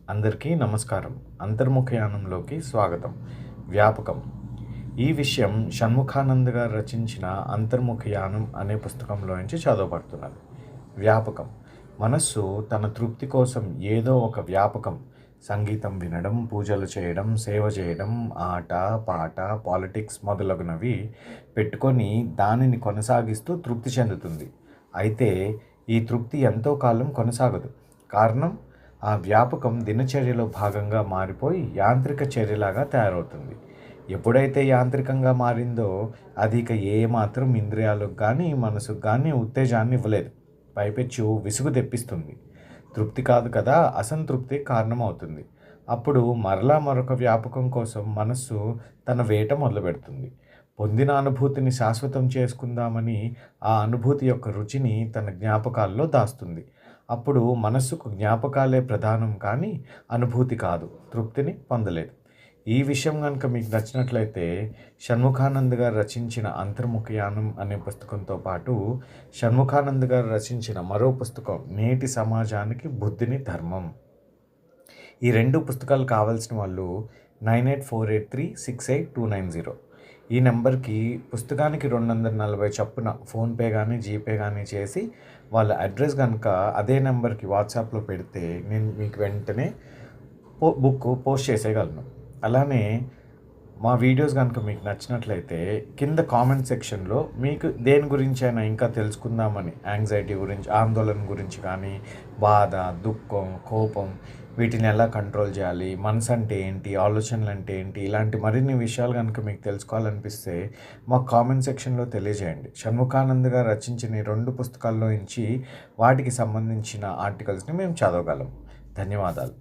అందరికీ నమస్కారం. అంతర్ముఖయానంలోకి స్వాగతం. వ్యాపకం. ఈ విషయం షణ్ముఖానంద్ గారు రచించిన అంతర్ముఖయానం అనే పుస్తకంలో నుంచి చదవబడుతున్నది. వ్యాపకం. మనస్సు తన తృప్తి కోసం ఏదో ఒక వ్యాపకం, సంగీతం వినడం, పూజలు చేయడం, సేవ చేయడం, ఆట పాట, పాలిటిక్స్ మొదలగునవి పెట్టుకొని దానిని కొనసాగిస్తూ తృప్తి చెందుతుంది. అయితే ఈ తృప్తి ఎంతో కాలం కొనసాగదు. కారణం, ఆ వ్యాపకం దినచర్యలో భాగంగా మారిపోయి యాంత్రిక చర్యలాగా తయారవుతుంది. ఎప్పుడైతే యాంత్రికంగా మారిందో అది ఇక ఏమాత్రం ఇంద్రియాలకు కానీ మనసుకు కానీ ఉత్తేజాన్ని ఇవ్వలేదు. పైపెచ్చు విసుగు తెప్పిస్తుంది. తృప్తి కాదు కదా, అసంతృప్తి కారణమవుతుంది. అప్పుడు మరలా మరొక వ్యాపకం కోసం మనస్సు తన వేట మొదలుపెడుతుంది. పొందిన అనుభూతిని శాశ్వతం చేసుకుందామని ఆ అనుభూతి యొక్క రుచిని తన జ్ఞాపకాల్లో దాస్తుంది. అప్పుడు మనస్సుకు జ్ఞాపకాలే ప్రధానం కానీ అనుభూతి కాదు. తృప్తిని పొందలేదు. ఈ విషయం కనుక మీకు నచ్చినట్లయితే షణ్ముఖానంద్ గారు రచించిన అంతర్ముఖయానం అనే పుస్తకంతో పాటు షణ్ముఖానంద్ గారు రచించిన మరో పుస్తకం నేటి సమాజానికి బుద్ధిని ధర్మం. ఈ రెండు పుస్తకాలు కావాల్సిన వాళ్ళు 9848368290 ఈ నెంబర్కి పుస్తకానికి 240 చొప్పున ఫోన్పే కానీ జీపే కానీ చేసి వాళ్ళ అడ్రస్ కనుక అదే నెంబర్కి వాట్సాప్లో పెడితే నేను మీకు వెంటనే బుక్ పోస్ట్ చేసేయగలను. అలానే మా వీడియోస్ కనుక మీకు నచ్చినట్లయితే కింద కామెంట్ సెక్షన్లో మీకు దేని గురించి అయినా ఇంకా తెలుసుకుందామని, యాంగ్జైటీ గురించి, ఆందోళన గురించి కానీ, బాధ, దుఃఖం, కోపం, వీటిని ఎలా కంట్రోల్ చేయాలి, మనసు అంటే ఏంటి, ఆలోచనలు అంటే ఏంటి, ఇలాంటి మరిన్ని విషయాలు కనుక మీకు తెలుసుకోవాలనిపిస్తే మా కామెంట్ సెక్షన్లో తెలియజేయండి. షణ్ముఖానంద్ గారు రచించిన ఈ 2 పుస్తకాల్లో నుంచి వాటికి సంబంధించిన ఆర్టికల్స్ని మేము చదవగలం. ధన్యవాదాలు.